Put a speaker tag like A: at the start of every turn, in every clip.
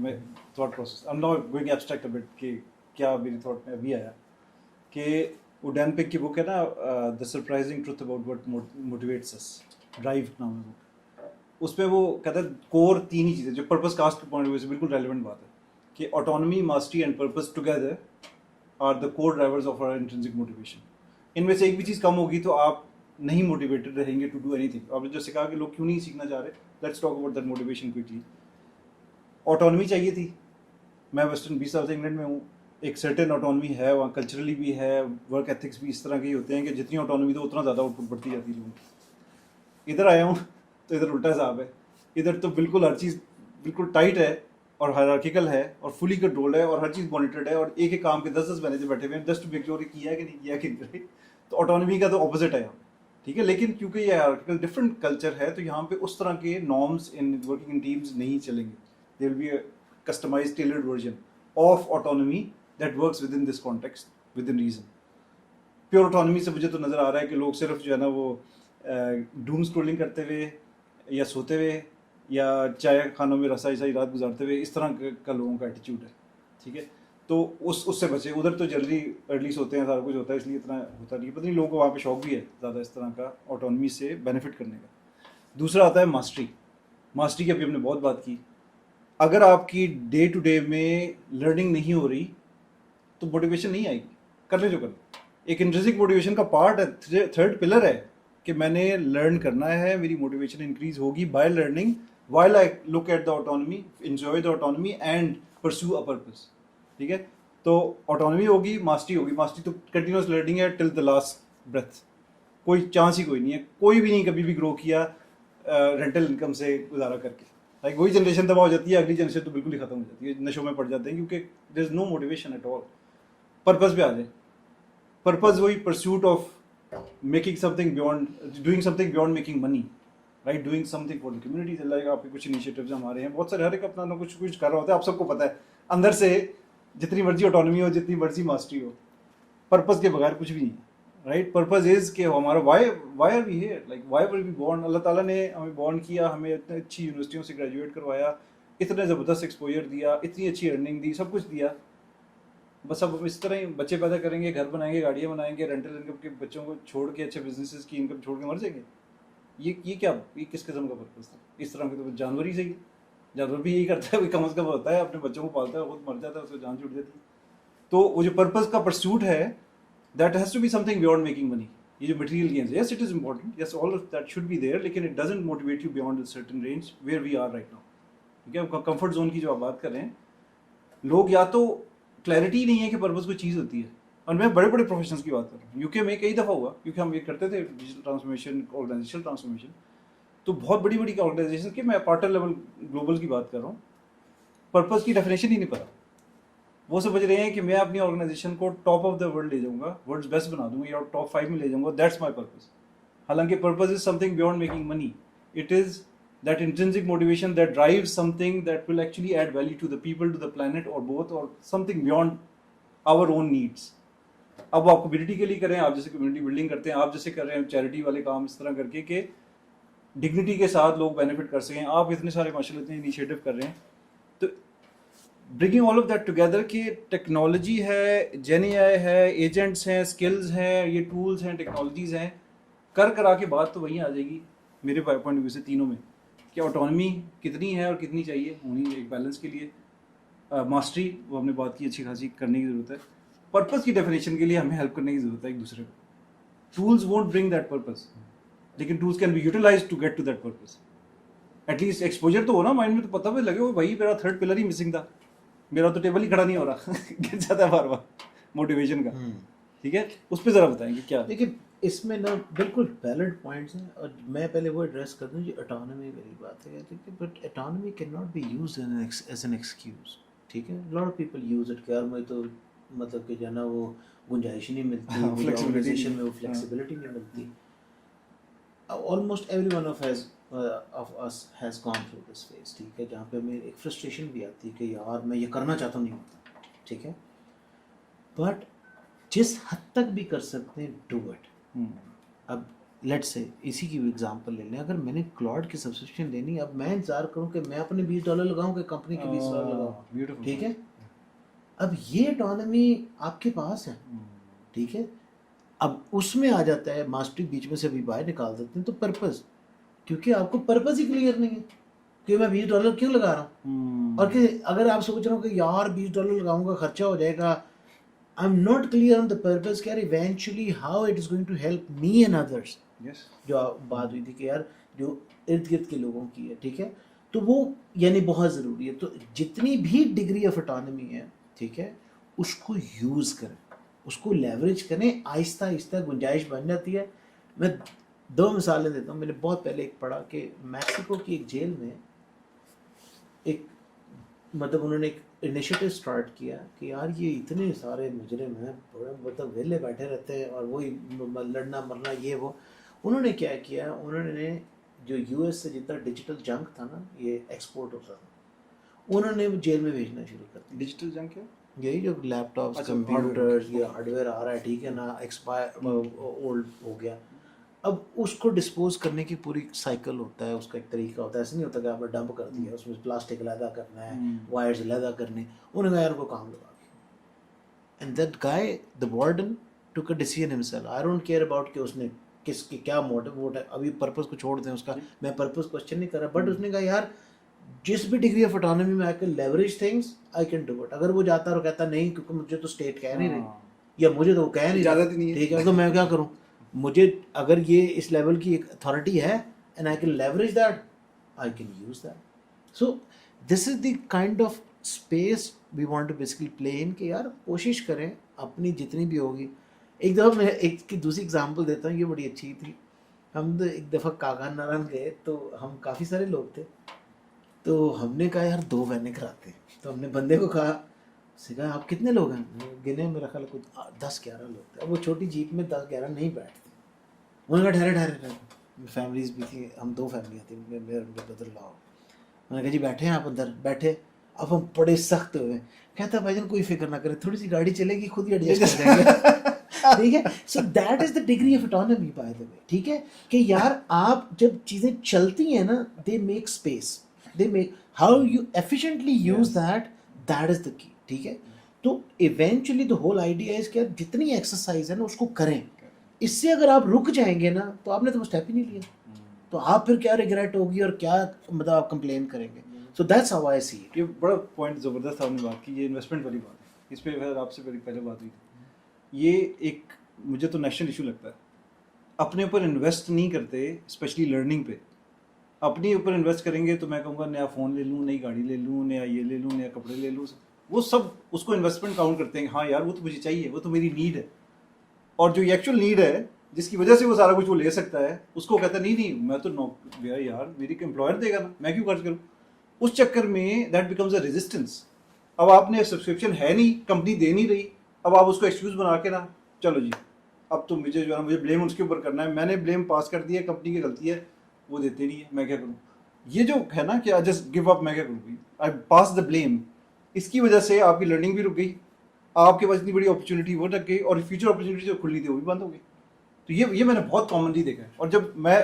A: میں thought process I'm now going abstract a bit کہ کیا میری تھاٹ میں ابھی آیا کہ وہ ڈین پک کی بک ہے نا The Surprising Truth About What Motivates Us, drive نام ہے وہ. اس پہ وہ کہتا ہے کور تین ہی چیزیں جو پرپز کاسٹ کے پوائنٹ آف ویو سے بالکل ریلیونٹ بات ہے کہ autonomy, mastery and purpose together are the core drivers of our intrinsic motivation. ان میں سے ایک بھی چیز کم ہوگی تو آپ نہیں موٹیویٹڈ رہیں گے ٹو ڈو اینی تھنگ. آپ نے جو سکھا کہ لوگ کیوں نہیں سیکھنا چاہ رہے, let's talk about that motivation quickly. Autonomy چاہیے تھی. میں ویسٹرن 20 سال سے انگلینڈ میں ہوں, ایک سرٹن آٹونومی ہے وہاں, کلچرلی بھی ہے, ورک ایتھکس بھی اس طرح کے ہوتے ہیں کہ جتنی آٹونومی تو اتنا زیادہ آؤٹ پٹ بڑھتی جاتی ہے لوگوں کی. ادھر آیا ہوں تو ادھر الٹا حساب ہے. ادھر تو بالکل ہر چیز بالکل ٹائٹ ہے اور ہائرارکیکل ہے اور فلی کنٹرولڈ ہے اور ہر چیز مانیٹرڈ ہے اور ایک ایک کام کے 10 مینیجر بیٹھے ہوئے ہیں جسٹ ٹو میک شیور کیا ہے کہ نہیں کیا کہ نہیں. تو آٹونومی کا تو اپوزٹ ہے, ٹھیک ہے. لیکن کیونکہ یہ ہائرارکیکل ڈفرنٹ کلچر ہے تو یہاں پہ اس طرح کے norms in working in teams نہیں چلیں گے. There will be a customized tailored version of autonomy that works with in this context with in reason. Pure autonomy سے مجھے تو نظر آ رہا ہے کہ لوگ صرف جو ہے نا وہ ڈوم اسکرولنگ کرتے ہوئے یا سوتے ہوئے یا چائے خانوں میں رسائی سائی رات گزارتے ہوئے اس طرح کا لوگوں کا ایٹیچیوڈ ہے, ٹھیک ہے. تو اس سے بچے. ادھر تو جلدی ارلی سوتے ہیں, سارا کچھ ہوتا ہے, اس لیے اتنا ہوتا نہیں. پتہ نہیں لوگوں کو وہاں پہ شوق بھی ہے زیادہ اس طرح کا آٹونومی سے بینیفٹ کرنے کا. دوسرا آتا ہے ماسٹری. ماسٹری کی ابھی ہم نے بہت بات کی. اگر آپ کی ڈے ٹو ڈے میں لرننگ نہیں ہو رہی تو موٹیویشن نہیں آئے گی. کر لیں جو کر لیں. ایک انٹرنسک موٹیویشن کا پارٹ ہے, تھرڈ پلر ہے کہ میں نے لرن کرنا ہے, میری موٹیویشن انکریز ہوگی by learning while I look at the autonomy, enjoy the autonomy and pursue a purpose, ٹھیک ہے. تو آٹونومی ہوگی, ماسٹری ہوگی. ماسٹری تو کنٹینیوس لرننگ ہے ٹل دا لاسٹ بریتھ. کوئی چانس ہی کوئی نہیں ہے. کوئی بھی نہیں کبھی بھی گرو کیا رینٹل انکم سے گزارا کر کے. لائک وہی جنریشن تباہ ہو جاتی ہے, اگلی جنریشن تو بالکل ہی ختم ہو جاتی ہے, نشوں میں پڑ جاتے ہیں کیونکہ دیر از نو موٹیویشن ایٹ آل. پرپز پہ آ جائیں. پرپز وہی pursuit of making some thing beyond, doing some thing beyond making money, right, doing some thing for the community. Like آپ کے کچھ انیشیٹیوز ہمارے ہیں بہت سارے, ہر ایک اپنا کچھ کر رہا ہوتا ہے. آپ سب کو پتہ ہے اندر سے جتنی مرضی آٹونومی ہو, جتنی مرضی ماسٹری ہو, پرپز کے بغیر کچھ بھی نہیں, رائٹ. پرپز از کہ ہمارا why are we here, like why were be born. اللہ تعالیٰ نے ہمیں بورن کیا, ہمیں اتنے اچھی یونیورسٹیوں سے گریجویٹ کروایا, اتنے زبردست ایکسپوجر دیا, اتنی اچھی ارننگ دی, سب کچھ دیا. بس اب اس طرح ہی بچے پیدا کریں گے, گھر بنائیں گے, گاڑیاں بنائیں گے, رینٹل انکم کے بچوں کو چھوڑ کے, اچھے بزنسز کی انکم چھوڑ کے مر جائیں گے. یہ کیا, یہ کس قسم کا پرپز تھا؟ اس طرح کے تو جانور ہی صحیح. جانور بھی یہی کرتا ہے, کم از کم ہوتا ہے, اپنے بچوں کو پالتا ہے, خود مر جاتا ہے, اس کو جان چھوٹ جاتی ہے. تو وہ جو پرپز کا پرسوٹ ہے that has to be something beyond making money. یہ جو material gains, yes it is important, yes all of that should be there, لیکن it doesn't motivate you beyond certain range where we are right now, ٹھیک ہے. Comfort zone کی جو آپ بات کر رہے ہیں, لوگ یا تو کلیئرٹی نہیں ہے کہ پرپز کوئی چیز ہوتی ہے. اور میں بڑے بڑے پروفیشنلس کی بات کر رہا ہوں. یو کے میں کئی دفعہ ہوا, کیونکہ ہم یہ کرتے تھے ڈیجیٹل ٹرانسفارمیشن, آرگنائزیشنل ٹرانسفارمیشن. تو بہت بڑی بڑی آرگنائزیشن کی, میں پارٹنر لیول گلوبل کی بات کر رہا ہوں, پرپز کی ڈیفینیشن ہی نہیں پتا. وہ سمجھ رہے ہیں کہ میں اپنی آرگنائزیشن کو ٹاپ آف دا ورلڈ لے جاؤں گا, ورلڈز بیسٹ بنا دوں گا, یا ٹاپ 5 میں لے جاؤں گا, دیٹس مائی پرپز. حالانکہ purpose is some thing beyond making money. It is that intrinsic motivation that drives something that will actually add value to the people, to the planet, or both, or something beyond our own needs. اب آپ community کے لیے کریں, آپ جیسے community building کرتے ہیں, آپ جیسے کر رہے ہیں چیریٹی والے کام اس طرح کر کے کہ ڈگنیٹی کے ساتھ لوگ بینیفٹ کر سکیں. آپ اتنے سارے ماشاء اللہ اتنے انیشیٹو کر رہے ہیں. تو bringing all of that together کہ ٹیکنالوجی ہے, جین اے آئی ہے, ایجنٹس ہیں, اسکلز ہیں, یہ ٹولز ہیں, ٹیکنالوجیز ہیں, کرا کے بات تو وہیں آ جائے گی میرے پوائنٹ آف ویو سے تینوں میں, کہ آٹونومی کتنی ہے اور کتنی چاہیے ہونی ایک بیلنس کے لیے. ماسٹری وہ ہم نے بات کی اچھی خاصی کرنے کی ضرورت ہے. پرپز کی ڈیفینیشن کے لیے ہمیں ہیلپ کرنے کی ضرورت ہے ایک دوسرے کو. Tools won't bring that purpose, لیکن tools can be utilize to get to that purpose. At least exposure تو ہو نا مائنڈ میں, تو پتہ بھی لگے وہ بھائی میرا تھرڈ پلر ہی مسنگ تھا, میرا تو ٹیبل ہی کھڑا نہیں ہو رہا, گر جاتا ہے بار بار موٹیویشن کا, ٹھیک ہے. اس پہ ذرا بتائیں کہ کیا.
B: لیکن اس میں نا بالکل ویلڈ پوائنٹس ہیں, اور میں پہلے وہ ایڈریس کر دوں. یہ اٹانومی والی بات ہے, but autonomy can not be use as an excuse, ٹھیک ہے. Lot of people use it کہ یار مجھے تو مطلب کہ جو ہے نا وہ گنجائش نہیں ملتی, مجھے آرگنائزیشن میں وہ فلیکسیبلٹی نہیں ملتی. Almost every one of us has gone through this phase, ٹھیک ہے, جہاں پہ ہمیں ایک فرسٹریشن بھی آتی ہے کہ یار میں یہ کرنا چاہتا ہوں, نہیں ہوتا, ٹھیک ہے. بٹ جس حد تک بھی کر سکتے ہیں ڈو اٹ. اب لیٹ سے اسی کی ایگزامپل لے لیں, اگر میں نے کلاؤڈ کی سبسکرپشن لینی ہے, اب میں انتظار کروں کہ میں اپنے $20 لگاؤں کہ کمپنی کے $20 لگاؤں,
A: بیوٹیفل.
B: ٹھیک ہے. اب یہ اٹانومی آپ کے پاس ہے, ٹھیک ہے. اب اس میں آ جاتا ہے ماسٹری بیچ میں سے ابھی باہر نکال دیتے ہیں, تو پرپز, کیونکہ آپ کو پرپز ہی کلیئر نہیں ہے کہ میں $20 کیوں لگا رہا ہوں, اور کہ اگر آپ سوچ رہے ہو کہ یار $20 لگاؤں گا خرچہ ہو جائے گا, I'm not clear on the purpose کہ یار eventually how it is going to help me and others. جو بات ہوئی تھی کہ یار جو ارد گرد کے لوگوں کی ہے, ٹھیک ہے, تو وہ یعنی بہت ضروری ہے. تو جتنی بھی ڈگری آف اٹانومی ہے, ٹھیک ہے, اس کو یوز کریں, اس کو لیوریج کریں, آہستہ آہستہ گنجائش بن جاتی ہے. میں 2 مثالیں دیتا ہوں. میں نے بہت پہلے ایک پڑھا کہ میکسیکو کی ایک جیل میں ایک مطلب انہوں نے ایک انیشیٹو سٹارٹ کیا کہ یار یہ اتنے سارے مجرم ہیں, بڑے مطلب ویلے بیٹھے رہتے ہیں اور وہی لڑنا مرنا یہ وہ. انہوں نے کیا کیا, انہوں نے جو یو ایس سے جتنا ڈیجیٹل جنک تھا نا, یہ ایکسپورٹ ہوتا تھا, انہوں نے جیل میں بھیجنا شروع کر دیا.
A: ڈیجیٹل جنک کیا؟
B: یہی جو لیپ ٹاپس, کمپیوٹرز یا ہارڈ ویئر آ رہا ہے, ٹھیک ہے نا, ایکسپائر اولڈ ہو گیا. اب اس کو ڈسپوز کرنے کی پوری سائیکل ہوتا ہے, اس کا ایک طریقہ ہوتا ہے. ایسا نہیں ہوتا کہ آپ نے ڈمپ کر دیا, اس میں پلاسٹک علیحدہ کرنا ہے, وائرز علیحدہ کرنے. انہوں نے کہا یار کو کام لگا دیا. And that guy the warden took a decision himself. I don't care about کہ اس نے کس کی کیا موٹو ووٹ ہے, ابھی پرپز کو چھوڑ دیں اس کا, میں پرپز کوشچن نہیں کر رہا, بٹ اس نے کہا یار جس بھی ڈگری آف اٹانومی میں آئی can leverage things I can do it. اگر وہ جاتا اور کہتا نہیں کیونکہ مجھے تو اسٹیٹ کہہ نہیں رہی, یا مجھے تو وہ کہہ نہیں
A: اجازت ہی نہیں ہے,
B: ٹھیک ہے, تو میں کیا کروں. مجھے اگر یہ اس لیول کی ایک اتھارٹی ہے and I can leverage that, I can use that. So this is the kind of space we want to basically play in, کہ یار کوشش کریں اپنی جتنی بھی ہوگی. ایک دفعہ میں ایک کی دوسری اگزامپل دیتا ہوں, یہ بڑی اچھی تھی. ہم ایک دفعہ کاغان ناران گئے, تو ہم کافی سارے لوگ تھے, تو ہم نے کہا یار 2 وینیں کراتے. تو ہم نے بندے کو کہا, اس نے کہا آپ کتنے لوگ ہیں, گنے میرا خیال کچھ 10-11 لوگ تھے. اب وہ چھوٹی جیپ میں 10-11 نہیں بیٹھتے. انہوں نے کہا ٹھہرے, فیملیز بھی تھیں, ہم 2 فیملیاں تھیں, میرے بدر لاؤ. میں نے کہا جی بیٹھے ہیں آپ اندر, بیٹھے. اب ہم بڑے سخت ہوئے. کہتا بھائی جان کوئی فکر نہ کرے, تھوڑی سی گاڑی چلے گی, خود ہی ایڈجسٹ کر جائیں گے. ٹھیک ہے. So that is the degree of autonomy by the way, ٹھیک ہے, کہ یار آپ جب چیزیں چلتی ہیں نا, they make space, they make how you efficiently use that is the key, ٹھیک ہے. تو eventually the whole idea is کہ جتنی ایکسرسائز ہے نا اس کو کریں. اس سے اگر آپ رک جائیں گے نا, تو آپ نے تو وہ اسٹیپ ہی نہیں لیا, تو آپ پھر کیا ریگریٹ ہوگی اور کیا مطلب آپ کمپلین کریں گے. So that's how I see it.
A: یہ بڑا پوائنٹ زبردست آپ نے بات کی, یہ انویسٹمنٹ والی بات ہے. اس پہ آپ سے پہلے بات ہوئی تھی. یہ ایک مجھے تو نیشنل ایشو لگتا ہے. اپنے اوپر انویسٹ نہیں کرتے, اسپیشلی لرننگ پہ. اپنے اوپر انویسٹ کریں گے تو میں کہوں گا نیا فون لے لوں, نئی گاڑی لے لوں, نیا یہ لے لوں, نیا کپڑے لے لوں, وہ سب اس کو انویسٹمنٹ کاؤنٹ کرتے ہیں. ہاں یار وہ تو مجھے چاہیے, وہ تو میری نیڈ ہے. اور جو ایکچوئل نیڈ ہے جس کی وجہ سے وہ سارا کچھ وہ لے سکتا ہے, اس کو کہتا ہے نہیں میں تو یار میری امپلائر دے گا نا, میں کیوں خرچ کروں. اس چکر میں دیٹ بیکمز اے ریزسٹنس. اب آپ نے سبسکرپشن ہے نہیں, کمپنی دے نہیں رہی, اب آپ اس کو ایکسکیوز بنا کے نا چلو جی اب تو مجھے جو ہے مجھے بلیم اس کے اوپر کرنا ہے, میں نے بلیم پاس کر دیا, کمپنی کی غلطی ہے, وہ دیتے نہیں ہے, میں کیا کروں. یہ جو ہے نا کہ جسٹ گیو اپ, میں کیا کروں, آئی پاس دا بلیم. اس کی وجہ سے آپ کی لرننگ بھی رک گئی, آپ کے پاس اتنی بڑی اپرچونیٹی وہ رکھ گئی, اور فیوچر اپرچونیٹی جو کھلنی تھی وہ بھی بند ہو گئی. تو یہ میں نے بہت کامنلی دیکھا ہے. اور جب میں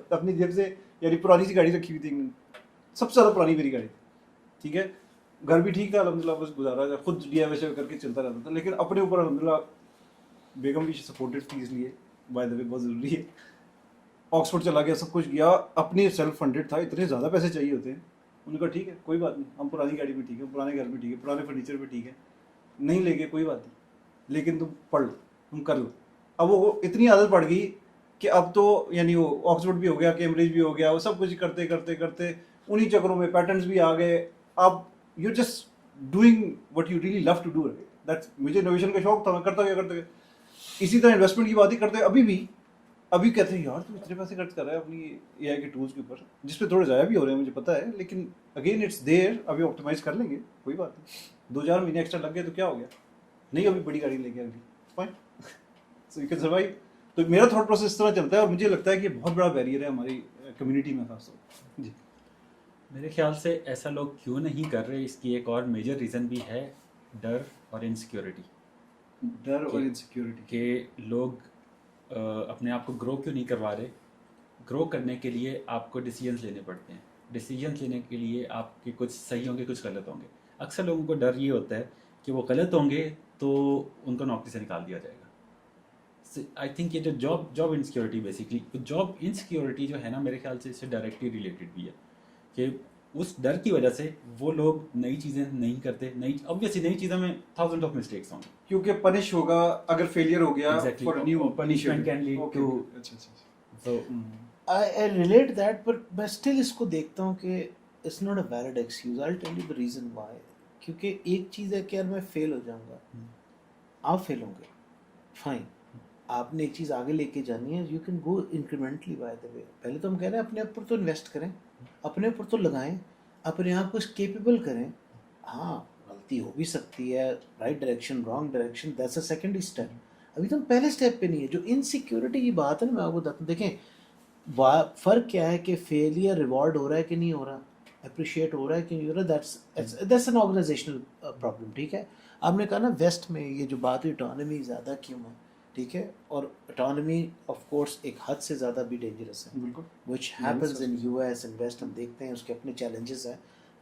A: اپنی جیب سے یعنی پرانی سی گاڑی رکھی ہوئی تھی, سب سے زیادہ پرانی میری گاڑی تھی, ٹھیک ہے, گھر بھی ٹھیک تھا الحمد للہ, بس گزارا تھا, خود ڈی آئی وائی کر کے چلتا رہتا تھا. لیکن اپنے اوپر الحمد للہ بیگم بھی سپورٹڈ تھی, اس لیے بائی دا وے بہت ضروری ہے. آکسفورڈ چلا گیا, سب کچھ گیا, اپنے سیلف فنڈڈ تھا, اتنے زیادہ پیسے چاہیے ہوتے ہیں. ان کا ٹھیک ہے کوئی بات نہیں, ہم پرانی گاڑی بھی ٹھیک ہے, پرانے گھر بھی ٹھیک ہے, پرانے فرنیچر بھی ٹھیک ہے, نہیں لے گے کوئی بات نہیں, لیکن تم پڑھ لو, تم کر لو. اب وہ اتنی عادت پڑ گئی کہ اب تو یعنی وہ آکسفورڈ بھی ہو گیا, کیمبرج بھی ہو گیا, وہ سب کچھ کرتے کرتے کرتے انہی چکروں میں پیٹرنس بھی آ گئے. اب you just doing what you really love to do. That مجھے انوویشن کا شوق تھا, میں کرتا گیا. اسی طرح انویسٹمنٹ کی بات ہی کرتے ابھی کہتے ہیں یار تو اتنے پیسے خرچ کر رہا ہے اپنی اے آئی کے ٹولس کے اوپر, جس پہ تھوڑے ضائع بھی ہو رہے ہیں مجھے پتا ہے, لیکن اگین اٹس دیر, ابھی آپٹیمائز کر لیں گے, کوئی بات نہیں. 2-4 مہینے ایکسٹرا لگ گئے تو کیا ہو گیا, نہیں ابھی بڑی گاڑی لے کے اگلی fine, so you can survive. تو میرا تھاٹ پروسیس اس طرح چلتا ہے, اور مجھے لگتا ہے کہ یہ بہت بڑا بیریئر ہے ہماری کمیونٹی میں خاص طور پر. جی
C: میرے خیال سے ایسا لوگ کیوں نہیں کر رہے, اس کی ایک اور میجر ریزن بھی ہے, ڈر اور انسیکیورٹی.
A: ڈر اور انسیکیورٹی,
C: کہ لوگ اپنے آپ کو گرو کیوں نہیں کروا رہے؟ گرو کرنے کے لیے آپ کو ڈیسیجنس لینے پڑتے ہیں. ڈیسیجنس لینے کے لیے آپ کے کچھ صحیح ہوں گے, کچھ غلط ہوں گے. اکثر لوگوں کو ڈر یہ ہوتا ہے کہ وہ غلط ہوں گے تو ان کو نوکری سے نکال دیا جائے گا. آئی تھنک یہ جو job insecurity basically, job insecurity جو ہے نا میرے خیال سے اس سے ڈائریکٹلی ریلیٹڈ بھی ہے کہ اس ڈر کی وجہ سے وہ لوگ نئی چیزیں نہیں کرتے. obviously نئی چیزوں میں تھاؤزنڈ آف مسٹیکس ہوں گے
A: کیونکہ پنش ہوگا اگر فیلئر ہو گیا
C: Exactly.
A: For new
C: Punishment can lead to. So
B: I relate that, but میں اسٹل اس کو دیکھتا ہوں کہ it's not a valid excuse. I'll tell you the reason why. کیونکہ ایک چیز ہے کہ یار میں فیل ہو جاؤں گا, آپ فیل ہوں گے, فائن, آپ نے ایک چیز آگے لے کے جانی ہے, you can go incrementally by the way. پہلے تو ہم کہہ رہے ہیں اپنے اوپر تو انویسٹ کریں, اپنے اوپر تو لگائیں, اپنے آپ کو کیپیبل کریں. ہاں غلطی ہو بھی سکتی ہے, right direction wrong direction, that's a secondary step. ابھی تو ہم پہلے اسٹیپ پہ نہیں ہے. جو انسیکیورٹی کی بات ہے نا, میں آپ کو بتاتا ہوں, دیکھیں فرق کیا ہے کہ فیلئر ریوارڈ ہو رہا ہے کہ نہیں ہو رہا, اپریشیٹ ہو رہا ہے کہ نہیں ہو رہا, دیٹس این آرگنائزیشنل پرابلم. ٹھیک ہے, آپ نے کہا نا ویسٹ میں یہ جو بات ہوئی اٹانومی زیادہ کیوں ہے, ٹھیک ہے, اور اٹانومی آف کورس ایک حد سے زیادہ بھی ڈینجرس ہے, which happens in U S and West. ہم دیکھتے ہیں اس کے اپنے چیلنجز ہیں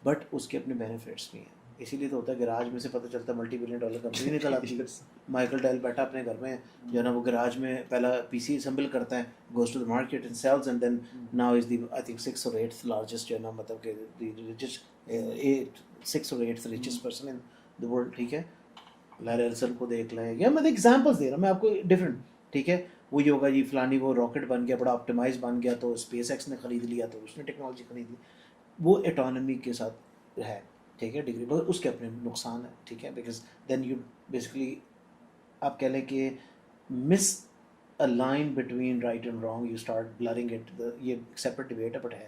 B: بٹ اس کے اپنے بینیفٹس بھی ہیں. اسی لیے تو ہوتا ہے گراج میں سے پتہ چلتا ہے ملٹی بلین ڈالر کمپنی نکل آتی ہے. مائیکل ڈیل بیٹھا اپنے گھر میں جو ہے نا, وہ گراج میں پہلا پی سی اسمبل کرتا ہے, goes to the market and sells, and then now is the I think 6 or 8th largest جو ہے نا, مطلب کہ richest 6 or 8th richest person in the world. ٹھیک ہے, لارری ایلسن کو دیکھ لیں, یا میں ایگزامپلس دے رہا ہوں میں آپ کو ڈفرینٹ. ٹھیک ہے, وہ یہ ہوگا جی فلانی وہ راکٹ بن گیا, بڑا آپٹیمائز بن گیا, تو اسپیس ایکس نے خرید لیا, تو اس نے ٹیکنالوجی خرید لی. وہ اٹانومی کے ساتھ ہے, ٹھیک ہے, ڈگری, بس اس کے اپنے نقصان ہے. ٹھیک ہے, بیکاز دین یو بیسکلی آپ کہہ لیں کہ miss a line between right and wrong, you start blurring it. یہ سیپریٹ ڈبیٹ ہے بٹ ہے.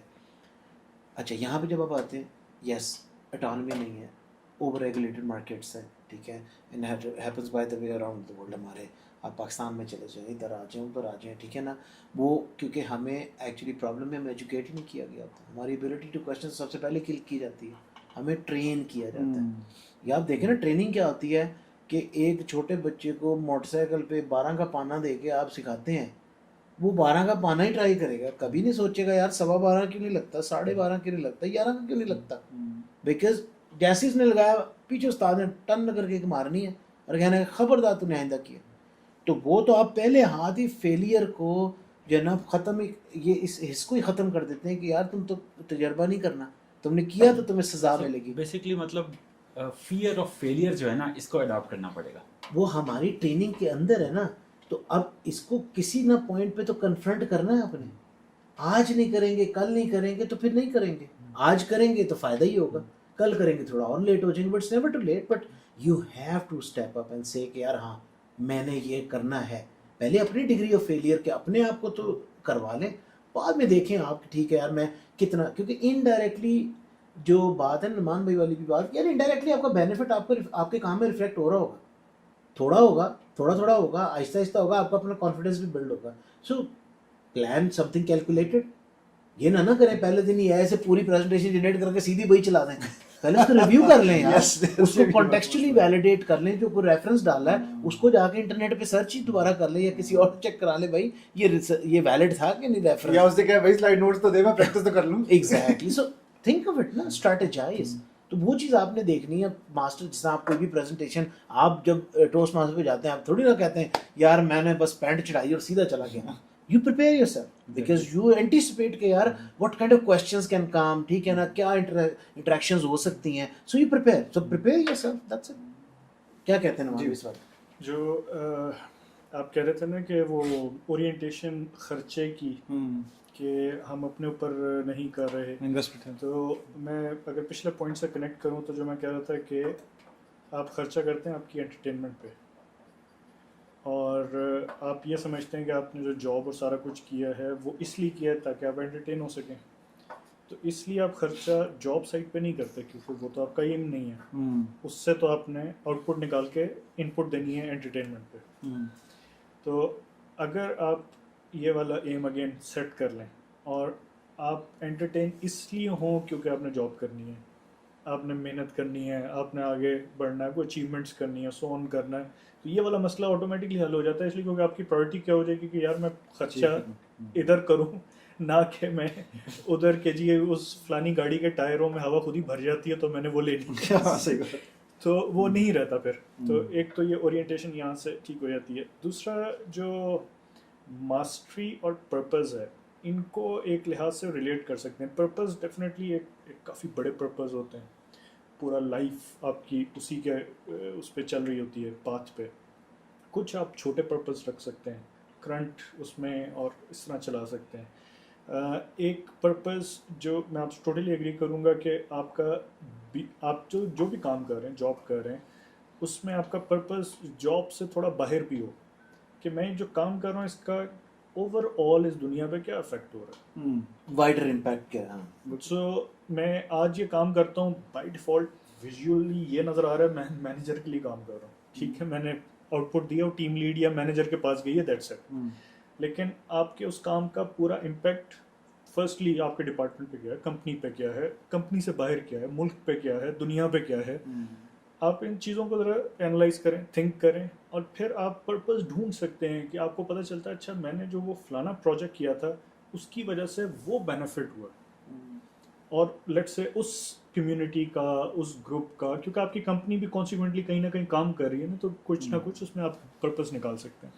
B: اچھا, یہاں پہ جب آپ آتے ہیں, یس اٹانومی نہیں ہے, اوور ریگولیٹڈ مارکیٹس ہیں. ٹھیک ہے, and happens by the way around the world. ہمارے آپ پاکستان میں چلے جائیں, ادھر آ جائیں, ادھر آ جائیں. ٹھیک ہے نا, وہ کیونکہ ہمیں ایکچولی پرابلم میں ہمیں ایجوکیٹ ہی نہیں کیا گیا ہوتا. ہماری ایبلٹی ٹو کوشچن سب سے پہلے کی جاتی ہے, ہمیں ٹرین کیا جاتا ہے. یا آپ دیکھیں نا ٹریننگ کیا ہوتی ہے کہ ایک چھوٹے بچے کو موٹر سائیکل پہ 12 کا پانا دے کے آپ سکھاتے ہیں, وہ 12 کا پانا ہی ٹرائی کرے گا, کبھی نہیں سوچے گا یار 12.5 کیوں نہیں لگتا, 12.5 کیوں نہیں لگتا, 11 کا کیوں نہیں لگتا. بیکاز جیسے اس نے لگایا, پیچھے استاد نے ٹن کر کے ایک مارنی ہے اور کہنا ہے خبردار تو نے آئندہ کیا. تو وہ تو آپ پہلے ہاتھ ہی فیلئر کو جو ہے نا ختم, یہ اس حص کو ہی ختم کر دیتے ہیں کہ یار تم تو تجربہ نہیں کرنا, تم نے کیا تو تمہیں سزا ملے گی.
C: بیسکلی مطلب فیئر آف فیلئر جو ہے نا, اس کو اڈاپٹ کرنا پڑے گا.
B: وہ ہماری ٹریننگ کے اندر ہے نا, تو اب اس کو کسی نہ پوائنٹ پہ تو کنفرنٹ کرنا ہے اپنے. آج نہیں کریں گے, کل نہیں کریں گے, تو پھر نہیں کریں گے. آج کریں گے تو فائدہ ہی ہوگا, کل کریں گے تھوڑا اور لیٹ ہو جائیں گے, but it's never too late. But you have to step up and سے کہ یار ہاں میں نے یہ کرنا ہے. پہلے اپنی ڈگری آف فیلئر کے اپنے آپ کو تو کروا لیں, بعد میں دیکھیں آپ ٹھیک ہے یار میں کتنا, کیونکہ انڈائریکٹلی جو بات ہے نمان بھائی والی بھی بات, یار انڈائریکٹلی آپ کا بینیفٹ آپ کے کام میں ریفلیکٹ ہو رہا ہوگا, تھوڑا ہوگا, تھوڑا ہوگا, آہستہ آہستہ ہوگا, آپ کا اپنا کانفیڈنس بھی بلڈ ہوگا. So plan some thing calculated. یہ نہ کریں پہلے دن ہی ایسے پوری پریزنٹیشن جنریٹ کر کے سیدھی وہی چلا دیں. پہلے اس کو ریویو کر لیں یار, اس کو کانٹیکسچولی ویلیڈیٹ کر لیں, جو کوئی ریفرنس ڈالا ہے اس کو جا کے انٹرنیٹ پہ سرچ ہی دوبارہ کر لیں, یا کسی اور چیک کرا لیں بھائی یہ ویلڈ تھا کہ نہیں ریفرنس,
A: یا اس سے کہا بھائی سلائیڈ نوٹس تو دے, میں پریکٹس تو کر لوں.
B: Exactly. So think of it نا, اسٹریٹجائز. تو وہ چیز آپ نے دیکھنی ہے. ماسٹر جس طرح آپ کوئی بھی پریزنٹیشن, آپ جب ٹوسٹ ماسٹر پہ جاتے ہیں, آپ تھوڑی نہ کہتے ہیں یار میں نے بس پینٹ چڑھائی اور سیدھا چلا گیا. You prepare yourself because you anticipate کہ یار what kind of questions can come, ٹھیک ہے نا, کیا interactions ہو سکتی ہیں. So you prepare, so prepare yourself, that's it. کیا کہتے ہیں نمان اس بات؟
D: جو آپ کہہ رہے تھے نا کہ وہ اورینٹیشن خرچے کی, کہ ہم اپنے اوپر نہیں کر رہے
A: انویسٹمنٹ.
D: تو میں اگر پچھلے پوائنٹ سے کنیکٹ کروں تو جو میں کہہ رہا تھا کہ آپ خرچہ کرتے ہیں آپ کی انٹرٹینمنٹ پہ, اور آپ یہ سمجھتے ہیں کہ آپ نے جو جاب اور سارا کچھ کیا ہے وہ اس لیے کیا ہے تاکہ آپ انٹرٹین ہو سکیں, تو اس لیے آپ خرچہ جاب سائٹ پہ نہیں کرتے کیونکہ وہ تو آپ کا ایم نہیں ہے. اس سے تو آپ نے آؤٹ پٹ نکال کے ان پٹ دینی ہے انٹرٹینمنٹ پہ. تو اگر آپ یہ والا ایم اگین سیٹ کر لیں اور آپ انٹرٹین اس لیے ہوں کیونکہ آپ نے جاب کرنی ہے, آپ نے محنت کرنی ہے, آپ نے آگے بڑھنا ہے, کوئی اچیومنٹس کرنی ہے, سو آن کرنا ہے, تو یہ والا مسئلہ آٹومیٹکلی حل ہو جاتا ہے, اس لیے کیونکہ آپ کی پرائورٹی کیا ہو جائے گی کہ یار میں خرچہ ادھر کروں, نہ کہ میں ادھر کہ جی اس فلانی گاڑی کے ٹائروں میں ہوا خود ہی بھر جاتی ہے تو میں نے وہ لینی ہے, تو وہ نہیں رہتا پھر. تو ایک تو یہ اورینٹیشن یہاں سے ٹھیک ہو جاتی ہے. دوسرا جو ماسٹری اور پرپز ہے, ان کو ایک لحاظ سے ریلیٹ کر سکتے ہیں. پرپز ڈیفینیٹلی ایک کافی بڑے پرپز ہوتے ہیں, پورا لائف آپ کی اسی کے اس پہ چل رہی ہوتی ہے, پاتھ پہ. کچھ آپ چھوٹے پرپز رکھ سکتے ہیں, کرنٹ اس میں اور اس طرح چلا سکتے ہیں. ایک پرپز جو میں آپ سے ٹوٹلی ایگری کروں گا کہ آپ کا آپ جو بھی کام کر رہے ہیں, جاب کر رہے ہیں, اس میں آپ کا پرپز جاب سے تھوڑا باہر بھی ہو, کہ میں جو کام کر رہا ہوں اس کا اوور آل اس دنیا پہ کیا افیکٹ ہو رہا ہے,
B: وائڈر امپیکٹ کیا ہے.
D: سو میں آج یہ کام کرتا ہوں بائی ڈیفالٹ ویژولی یہ نظر آ رہا ہے میں مینیجر کے لیے کام کر رہا ہوں, ٹھیک ہے, میں نے آؤٹ پٹ دیا, ٹیم لیڈ یا مینیجر کے پاس گئی ہے, دیٹس اٹ. لیکن آپ کے اس کام کا پورا امپیکٹ فرسٹلی آپ کے ڈپارٹمنٹ پہ کیا ہے, کمپنی پہ کیا ہے, کمپنی سے باہر کیا ہے, ملک پہ کیا ہے, دنیا پہ کیا ہے. آپ ان چیزوں کو ذرا اینالائز کریں, تھنک کریں, اور پھر آپ پرپز ڈھونڈ سکتے ہیں کہ آپ کو پتہ چلتا ہے اچھا میں نے جو وہ فلانا پروجیکٹ کیا تھا اس کی وجہ سے وہ بینیفٹ ہوا, اور لیٹ سے اس کمیونٹی کا, اس گروپ کا, کیونکہ آپ کی کمپنی بھی کانسیکوینٹلی کہیں نہ کہیں کام کر رہی ہے نا, تو کچھ نہ کچھ اس میں آپ پرپز نکال سکتے ہیں.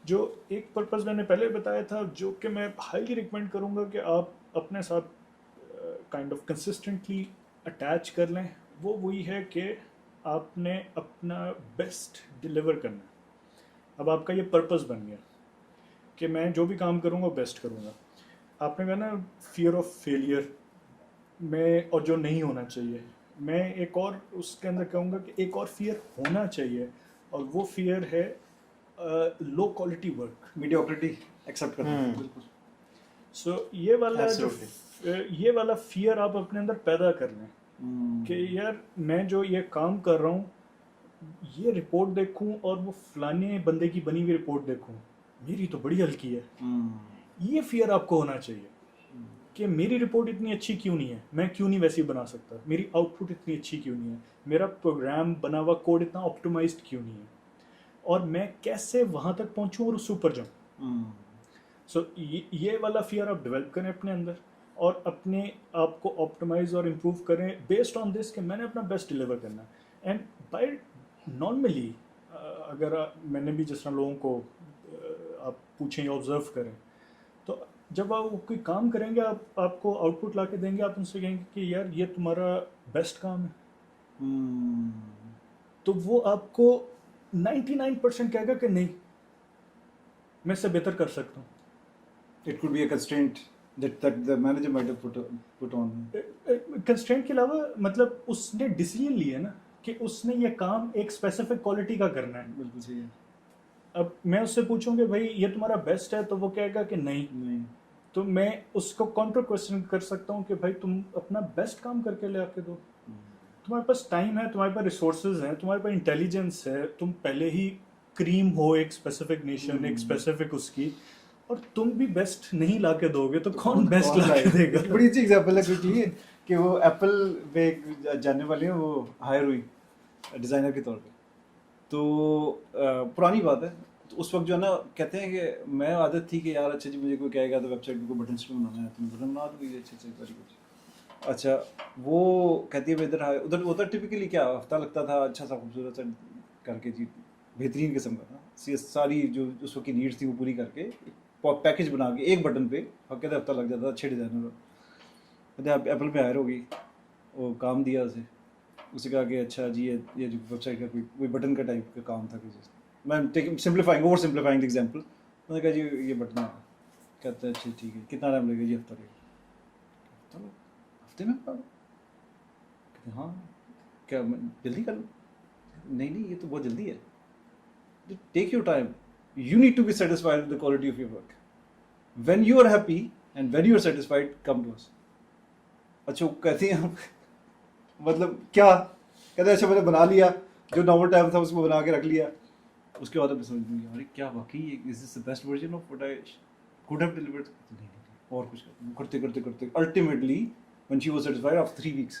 D: جو ایک پرپز میں نے پہلے بتایا تھا جو کہ میں ہائیلی ریکمینڈ کروں گا کہ آپ اپنے ساتھ کائنڈ آف کنسسٹنٹلی اٹیچ کر لیں, وہ وہی ہے کہ آپ نے اپنا بیسٹ ڈلیور کرنا ہے. اب آپ کا یہ پرپز بن گیا کہ میں جو بھی کام کروں گا بیسٹ کروں گا. آپ نے کہا نا فیئر آف فیلئر میں, اور جو نہیں ہونا چاہیے, میں ایک اور اس کے اندر کہوں گا کہ ایک اور فیئر ہونا چاہیے, اور وہ فیئر ہے low quality work,
A: mediocrity accept کرنا. بالکل.
D: سو یہ والا فیئر آپ اپنے اندر پیدا کر لیں کہ یار میں جو یہ کام کر رہا ہوں یہ رپورٹ دیکھوں اور وہ فلانے بندے کی بنی ہوئی رپورٹ دیکھوں, میری تو بڑی ہلکی ہے. یہ فیئر آپ کو ہونا چاہیے کہ میری رپورٹ اتنی اچھی کیوں نہیں ہے, میں کیوں نہیں ویسی بنا سکتا, میری آؤٹ پٹ اتنی اچھی کیوں نہیں ہے, میرا پروگرام بنا ہوا کوڈ اتنا آپٹیمائزڈ کیوں نہیں ہے, اور میں کیسے وہاں تک پہنچوں اور اس سے اوپر جاؤں. سو یہ والا فیئر آپ ڈیولپ کریں اپنے اندر, اور اپنے آپ کو آپٹیمائز اور امپروو کریں بیسڈ آن دس کہ میں نے اپنا بیسٹ ڈلیور کرنا ہے. اینڈ بائی نارملی اگر میں نے بھی جس طرح لوگوں کو آپ پوچھیں یا آبزرو کریں, تو جب آپ کوئی کام کریں گے, آپ کو آؤٹ پٹ لا کے دیں گے, آپ ان سے کہیں گے کہ یار یہ تمہارا بیسٹ کام ہے, تو وہ آپ کو 99% کہے گا کہ نہیں میں اس سے بہتر کر سکتا ہوں.
A: It could be a constraint that the manager might have put on.
D: Constraint کے علاوہ مطلب اس نے ڈیسیژن لیا نا کہ اس نے یہ کام ایک اسپیسیفک کوالٹی کا کرنا ہے.
A: بالکل صحیح ہے.
D: اب میں اس سے پوچھوں کہ بھائی یہ تمہارا بیسٹ ہے, تو وہ کہے گا کہ نہیں, تو میں اس کو کاؤنٹر کوشچن کر سکتا ہوں کہ بھائی تم اپنا بیسٹ کام کر کے لے آ کے دو, تمہارے پاس ٹائم ہے, تمہارے پاس ریسورسز ہیں, تمہارے پاس انٹیلیجنس ہے, تم پہلے ہی کریم ہو ایک اسپیسیفک نیشن, ایک اسپیسیفک اس کی, اور تم بھی بیسٹ نہیں لا کے دو گے تو کون بیسٹ لا کے دے گا.
A: بڑی اچھی ایگزامپل ہے کوئکلی کہ وہ ایپل پہ جاننے والے ہیں, وہ ہائر ہوئی ڈیزائنر کے طور پہ, تو پرانی بات ہے, تو اس وقت جو ہے نا کہتے ہیں کہ میں عادت تھی کہ یار اچھا جی مجھے کوئی کہے گا تو ویب سائٹ کو بٹنس پہ بنانا ہے, تو میں بٹن بنا دوں گی اچھے سے ویری گڈ. اچھا وہ کہتی ہے ادھر ادھر ٹپکلی کیا ہفتہ لگتا تھا اچھا سا خوبصورت سا کر کے, جی بہترین قسم کا نا, ساری جو اس وقت کی نیڈس تھی وہ پوری کر کے پیکج بنا کے ایک بٹن پہ کہتے ہفتہ لگ جاتا, اچھے ڈیزائنر کہتے ایپل پہ ہائر ہوگی, وہ کام دیا اسے کہا کہ اچھا جی یہ جو ویب سائٹ کا کوئی بٹن کا ٹائپ کا کام تھا, کہ میں اوور سمپلیفائنگ ایگزامپل, میں نے کہا جی یہ بٹن ہے, کہتا ہے اچھا ٹھیک ہے کتنا ٹائم لگے گا, جی ہفتہ لگے گا. چلو ہفتے میں کہتے ہاں کیا میں جلدی کر لوں, نہیں یہ تو بہت جلدی ہے, take your time, you need to be satisfied with the quality of your work. When you are happy and when you are satisfied, come to us. اچھا وہ کہتی ہیں مطلب کیا کہتے ہیں, اچھا میں نے بنا لیا جو نارمل ٹائم تھا اس کو بنا کے رکھ لیا, اس کے بعد اب سمجھ میں ارے کیا واقعی is this the best version of what I could have delivered. نہیں اور کچھ کرتے ultimately when she was satisfied after 3 weeks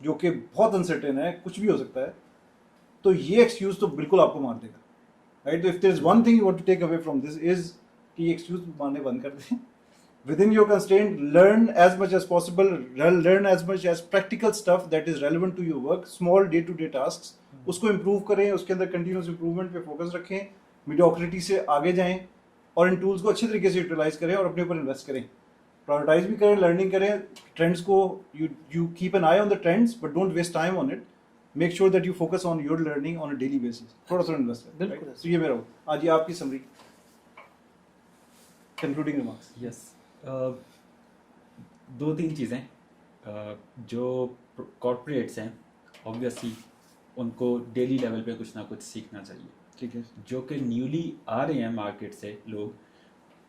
A: جو کہ بہت انسرٹن ہے, کچھ بھی ہو سکتا ہے, تو یہ ایکسکیوز تو بالکل آپ کو مار دے گا, رائٹ. تو if there is one thing you want to take away from this is کہ یہ ایکسکیوز مارنے بند کر دیں. Within your constraint, learn as much as possible, learn as much as practical stuff that is relevant to your work, small day-to-day tasks. اس کو improve کریں, اس کے اندر continuous improvement پہ focus رکھیں, میڈیوکریٹی سے آگے جائیں, اور ان ٹولس کو اچھے طریقے سے یوٹیلائز کریں اور اپنے اوپر انویسٹ کریں, پرائورٹائز بھی کریں, لرننگ کریں, ٹرینڈس کو you keep an eye on the trends but don't waste time on it, make sure that you focus on your learning on a daily basis, تھوڑا تھوڑا انویسٹ کریں.
B: بالکل.
A: تو یہ میرا آج یہ آپ کی سمری کنکلوڈنگ ریمارکس.
C: یس, 2-3 چیزیں جو کارپوریٹس ہیں آبویسلی ان کو ڈیلی لیول پہ کچھ نہ کچھ سیکھنا چاہیے.
A: ٹھیک ہے.
C: جو کہ نیولی آ رہے ہیں مارکیٹ سے لوگ,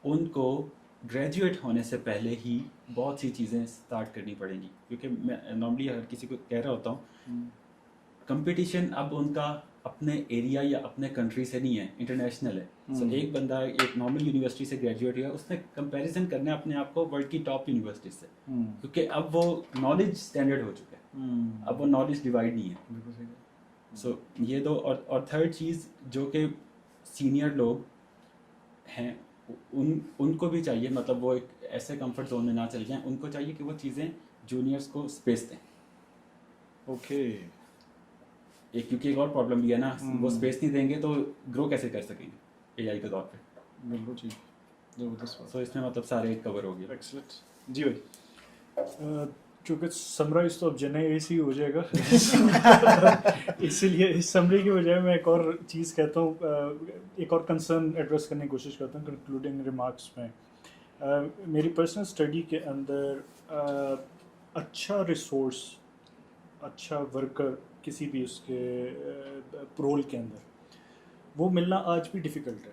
C: ان کو گریجویٹ ہونے سے پہلے ہی بہت سی چیزیں اسٹارٹ کرنی پڑیں گی, کیونکہ میں نارملی ہر کسی کو کہہ رہا ہوتا ہوں کمپٹیشن اب ان کا اپنے ایریا یا اپنے کنٹری سے نہیں ہے, انٹرنیشنل ہے. سو ایک بندہ ایک نارمل یونیورسٹی سے گریجویٹ ہوا, اس نے کمپیریزن کرنا ہے اپنے آپ کو ورلڈ کی ٹاپ یونیورسٹی سے, کیونکہ اب وہ نالج اسٹینڈرڈ ہو چکا ہے, اب وہ نالج ڈیوائڈ نہیں ہے. سو یہ دو, اور تھرڈ چیز جو کہ سینئر لوگ ہیں ان کو بھی چاہیے, مطلب وہ ایک ایسے کمفرٹ زون میں نہ چل جائیں, ان کو چاہیے کہ وہ چیزیں جونیئرس کو اسپیس دیں.
A: اوکے.
C: کیونکہ ایک اور پرابلم بھی ہے نا, وہ اسپیس نہیں دیں گے تو گرو کیسے کر سکیں گے اے آئی کے دور پہ.
A: بالکل ٹھیک, زبردست.
C: سو اس میں مطلب سارے کور ہو گئے.
A: ایکسلنٹ. جی بھائی.
D: چونکہ سمرائز تو اب جنہیں ایسی ہو جائے گا اسی لیے اس سمری کی بجائے میں ایک اور چیز کہتا ہوں, ایک اور کنسرن ایڈریس کرنے کی کوشش کرتا ہوں کنکلوڈنگ ریمارکس میں. میری پرسنل اسٹڈی کے اندر اچھا ریسورس, اچھا ورکر کسی بھی اس کے رول کے اندر وہ ملنا آج بھی ڈیفیکلٹ ہے.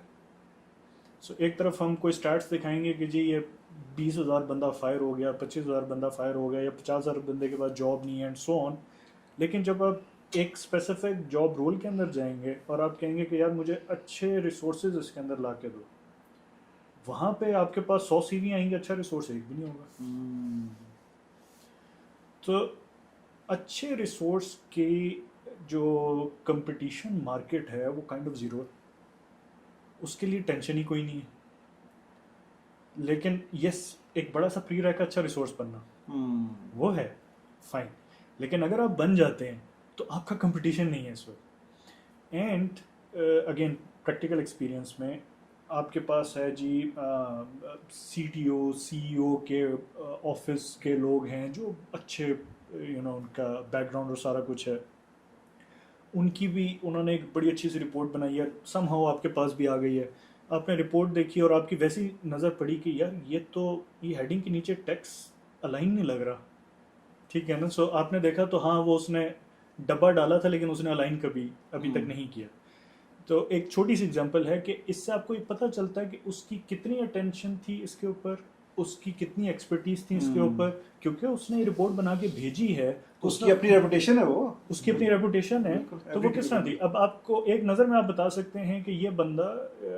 D: سو ایک طرف ہم کوئی اسٹیٹس دکھائیں گے کہ جی یہ 20,000 بندہ فائر ہو گیا, 25,000 بندہ فائر ہو گیا, یا 50,000 بندے کے بعد جاب نہیں ہے اینڈ سو آن. لیکن جب آپ ایک اسپیسیفک جاب رول کے اندر جائیں گے اور آپ کہیں گے کہ یار مجھے اچھے ریسورسز اس کے اندر لا کے دو, وہاں پہ آپ کے پاس 100 CV آئیں گے, اچھا ریسورس ایک بھی نہیں ہوگا. تو اچھے ریسورس کی جو کمپٹیشن مارکیٹ ہے وہ کائنڈ آف زیرو ہے, اس کے لیے ٹینشن ہی کوئی نہیں ہے. لیکن یس, ایک بڑا سا پری ریک اچھا ریسورس بننا وہ ہے فائن, لیکن اگر آپ بن جاتے ہیں تو آپ کا کمپٹیشن نہیں ہے اس وقت. اینڈ اگین پریکٹیکل ایکسپیرئنس میں آپ کے پاس ہے جی CTO CEO کے آفس کے لوگ ہیں جو اچھے ان کا بیک گراؤنڈ اور سارا کچھ ہے, ان کی بھی انہوں نے ایک بڑی اچھی سی رپورٹ بنائی ہے, سم ہاؤ آپ کے پاس بھی آ گئی ہے, آپ نے رپورٹ دیکھی اور آپ کی ویسی نظر پڑی کہ یار یہ ہیڈنگ کے نیچے ٹیکس الائن نہیں لگ رہا, ٹھیک ہے نا. سو آپ نے دیکھا تو ہاں وہ اس نے ڈبہ ڈالا تھا لیکن اس نے الائن ابھی تک نہیں کیا. تو ایک چھوٹی سی اگزامپل ہے کہ اس سے آپ کو یہ پتہ چلتا ہے کہ اس کی کتنی اٹینشن تھی اس کے اوپر, اس کی کتنی ایکسپرٹیز تھی اس کے اوپر, کیونکہ اس نے یہ رپورٹ بنا کے بھیجی ہے,
A: اس کی اپنی ریپوٹیشن ہے, وہ
D: اس کی اپنی ریپوٹیشن ہے. تو وہ کس طرح تھی, اب آپ کو ایک نظر میں آپ بتا سکتے ہیں کہ یہ بندہ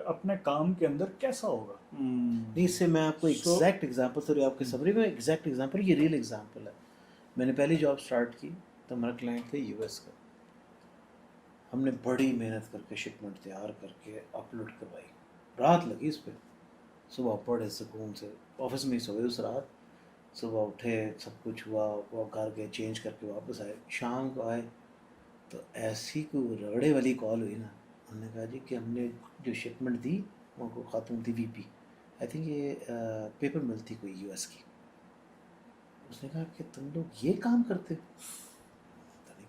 D: اپنے کام کے اندر کیسا ہوگا.
B: نہیں, اس سے میں آپ کو ایگزیکٹ ایگزامپل, سوری آپ کے سمری میں ایگزیکٹ ایگزامپل, یہ ریئل ایگزامپل ہے. میں نے پہلی جاب اسٹارٹ کی تو ہمارا کلائنٹ تھا US کا. ہم نے بڑی محنت کر کے شپمنٹ تیار کر کے اپلوڈ کروائی, رات لگی اس پہ. صبح بڑے سکون سے آفس میں ہی سوئے اس رات, صبح اٹھے سب کچھ ہوا, وہ گھر گئے, چینج کر کے واپس آئے, شام کو آئے تو ایسی کوئی رگڑے والی کال ہوئی نا. انہوں نے کہا جی کہ ہم نے جو شپمنٹ دی وہ کو خاتون تھی VP, آئی تھنک یہ پیپر مل تھی کوئی US کی. اس نے کہا کہ تم لوگ یہ کام کرتے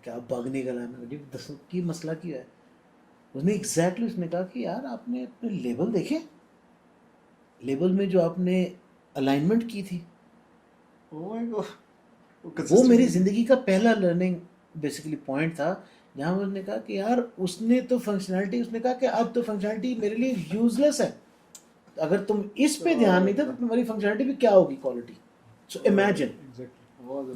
B: کیا بھاگنے کا لانا, جی دس کی مسئلہ کیا ہے. اس نے ایگزیکٹلی اس نے کہا کہ یار آپ نے اپنے لیبل دیکھے, لیبل میں جو آپ نے الائنمنٹ کی تھی, وہ میری زندگی کا پہلا لرننگ بیسیکلی پوائنٹ تھا, جہاں اس نے کہا کہ یار اس نے تو فنکشنالٹی, اس نے کہا کہ اب تو فنکشنالٹی میرے لیے یوزلیس ہے, اگر تم اس پہ دھیان نہیں تھا تو تمہاری فنکشنالٹی بھی کیا ہوگی, کوالٹی. سو امیجن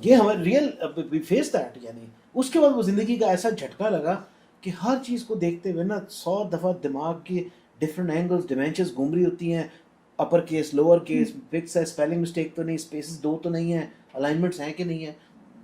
B: یہ ہمارے ریئل فیس دیٹ. یعنی اس کے بعد وہ زندگی کا ایسا جھٹکا لگا کہ ہر چیز کو دیکھتے ہوئے نا 100 دفعہ دماغ کے ڈفرینٹ اینگلز ڈیمینشنز گھوم رہی ہوتی ہیں, upper case lower case, fix ہے, اسپیلنگ مسٹیک تو نہیں, اسپیسز 2 تو نہیں ہیں, الائنمنٹس ہیں کہ نہیں ہیں.